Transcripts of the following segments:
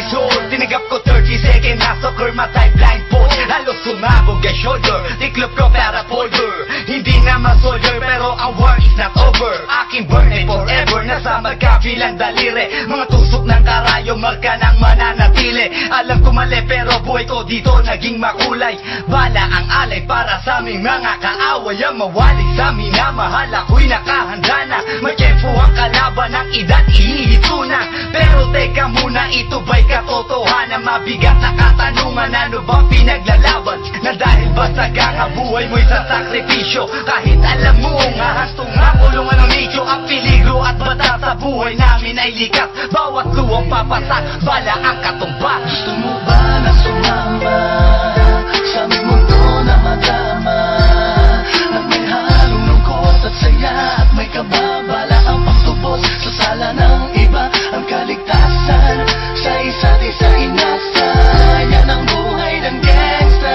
behold, tinagap ko 30 second massacre, matay blindfold. Halos sumabog ang shoulder, tiklop ko para folder. Hindi na ma-soldier pero ang war is not over. Aking burning forever, nasa magkabilang daliri. Mga tusok ng karayo, marka ng mananatili. Alam ko mali pero buhay ko dito naging makulay. Bala ang alay para sa aming mga kaaway. Ang mawali sa amin na mahal ako'y nakahanda na. May tempo ang kalaban ng edad, ihihito na. Pero teka muna, ito ba'y katotohanan? Mabigat na katanungan, ano bang pinaglalaban? Na dahil basag ang buhay mo'y sa sakripisyo. Kahit alam mo nga hastong nga kulungan ng medyo. Ang peligro at bata sa buhay namin ay likas. Bawat luwang papasak, bala ang katumba. Gusto mo ba na sumama sa aming mundo na madama? At may halong lungkot at saya at may kababala ang pagtubos sa sala ng iba. Ang kaligtasan sa isa't isa inasa. Yan ang buhay ng gangsta.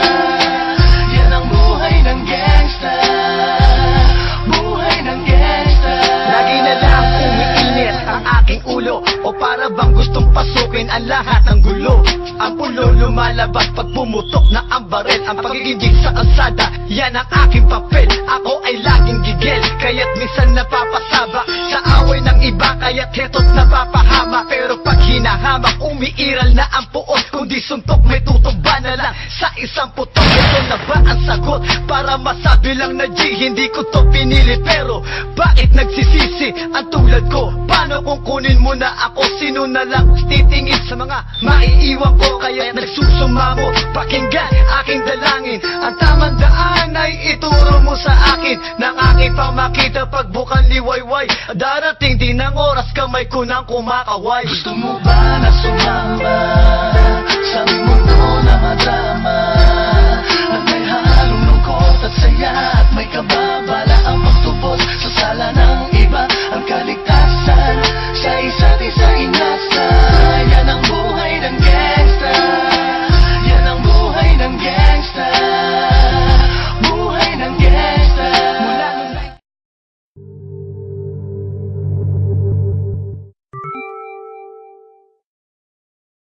Yan ang buhay ng gangsta. Buhay ng gangsta. Lagi na lang umiinit ang aking ulo, o para bang gustong pasukin ang lahat ng gulo. Ang pulo lumalabas pag pumutok na ang baril. Ang pagiging sa kalsada, yan ang aking papel. Ako ay laging gigil, kaya't minsan napapasaba sa away ng iba, kaya't heto't napapahama. Pero pag hinahamak, umiiral na ang puot. Kundi suntok may tutumba na lang sa isang putok. Ito na ba ang sagot para masabi lang na G, hindi ko to pinili? Pero bakit nagsisisi ang tulad ko? Paano kung kunin mo na ako? Sino na lang titingin sa mga maiiwan ko? Kaya nagsusumamo, pakinggan aking dalangin. Ang tamang daan ay ituro mo sa akin. Nang aking pamakita pagbukan liwayway. Darating din ang oras, kamay ko nang kumakaway. Gusto mo ba na sumama sa aming mundo